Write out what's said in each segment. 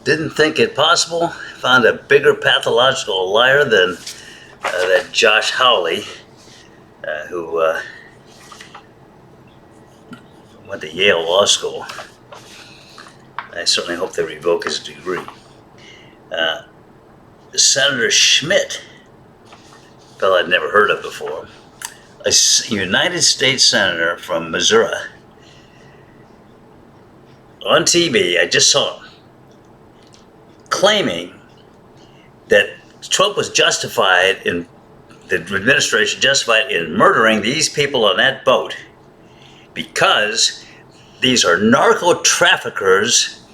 Didn't think it possible. Found a bigger pathological liar than that Josh Hawley, who went to Yale Law School. I certainly hope they revoke his degree. Senator Schmidt, a fellow I'd never heard of before, a United States Senator from Missouri, on TV, I just saw him, claiming that Trump was justified in, the administration justified in murdering these people on that boat because these are narco traffickers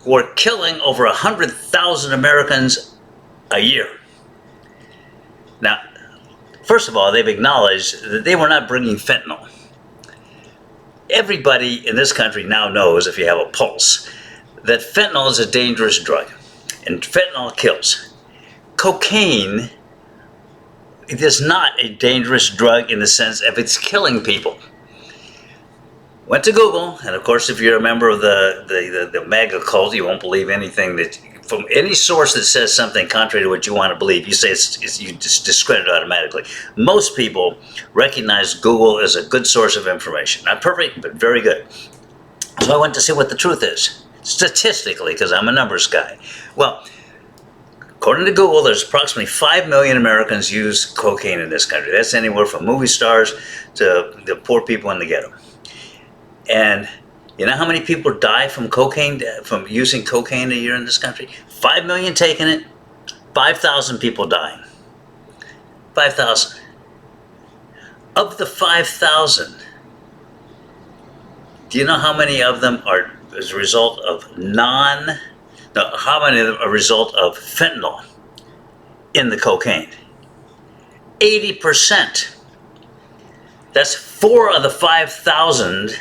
who are killing over 100,000 Americans a year. Now, first of all, they've acknowledged that they were not bringing fentanyl. Everybody in this country now knows, if you have a pulse, that fentanyl is a dangerous drug, and fentanyl kills. Cocaine is not a dangerous drug in the sense of it's killing people. Went to Google, and of course, if you're a member of the MAGA cult, you won't believe anything that, from any source that says something contrary to what you want to believe, you say you just discredit it automatically. Most people recognize Google as a good source of information. Not perfect, but very good. So I went to see what the truth is, statistically, because I'm a numbers guy. Well, according to Google, there's approximately 5 million Americans use cocaine in this country. That's anywhere from movie stars to the poor people in the ghetto. And you know how many people die from cocaine, from using cocaine a year in this country? 5 million taking it, 5,000 people dying. 5,000. Of the 5,000, do you know how many of them are as a result of how many of them are a result of fentanyl in the cocaine? 80%. That's 4 of the 5,000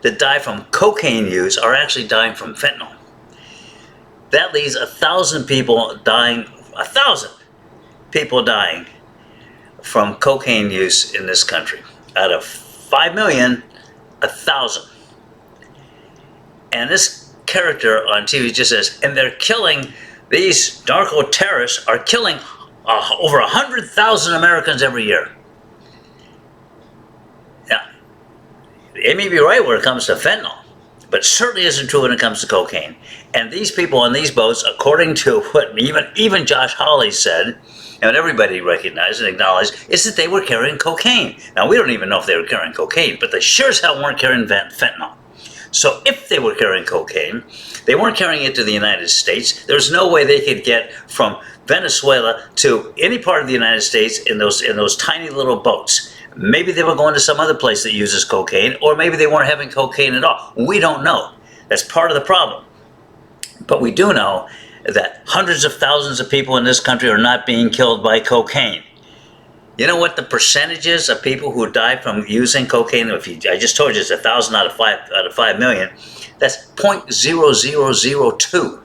that die from cocaine use are actually dying from fentanyl. That leaves 1,000 people dying, 1,000 people dying from cocaine use in this country. Out of 5 million, 1,000. And this character on TV just says, and they're killing, these narco terrorists are killing over 100,000 Americans every year. It may be right when it comes to fentanyl, but it certainly isn't true when it comes to cocaine. And these people on these boats, according to what even Josh Hawley said, and everybody recognized and acknowledged, is that they were carrying cocaine. Now, we don't even know if they were carrying cocaine, but they sure as hell weren't carrying fentanyl. So if they were carrying cocaine, they weren't carrying it to the United States. There's no way they could get from Venezuela to any part of the United States in those tiny little boats. Maybe they were going to some other place that uses cocaine, or maybe they weren't having cocaine at all. We don't know. That's part of the problem. But we do know that hundreds of thousands of people in this country are not being killed by cocaine. You know what the percentage is of people who die from using cocaine? I just told you it's 1,000 out of 5 million. That's 0.0002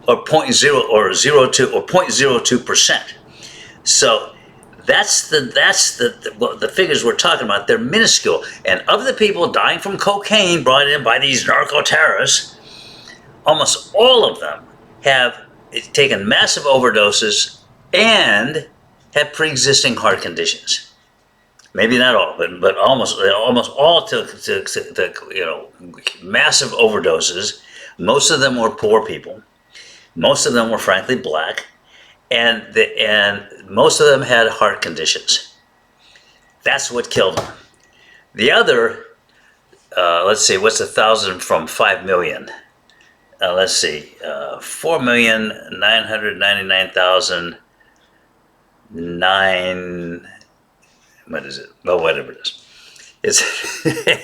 or 0.02%. So that's the figures we're talking about. They're minuscule. And of the people dying from cocaine brought in by these narco terrorists, almost all of them have taken massive overdoses and have pre-existing heart conditions. Maybe not all, but almost all took massive overdoses. Most of them were poor people. Most of them were frankly black, and most of them had heart conditions. That's what killed them. The other, let's see, what's 1,000 from 5 million? Let's see, 4,999,009. What is it? Well, whatever it is.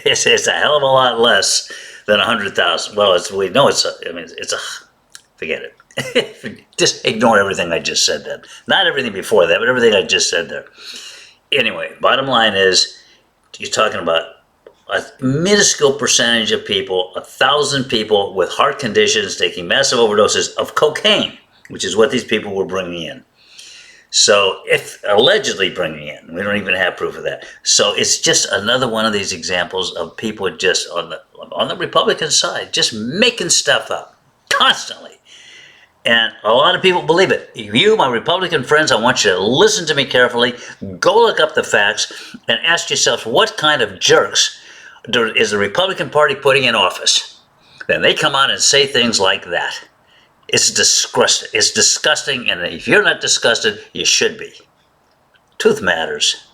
It's a hell of a lot less than 100,000. Well, we know forget it. Just ignore everything I just said then. Not everything before that, but everything I just said there. Anyway, bottom line is, you're talking about a minuscule percentage of people, 1,000 people with heart conditions taking massive overdoses of cocaine, which is what these people were bringing in. So, if allegedly bringing in, we don't even have proof of that. So it's just another one of these examples of people just on the Republican side, just making stuff up constantly. And a lot of people believe it. You, my Republican friends, I want you to listen to me carefully, go look up the facts, and ask yourself what kind of jerks is the Republican Party putting in office. Then they come on and say things like that. It's disgusting. It's disgusting, and if you're not disgusted, you should be. Truth matters.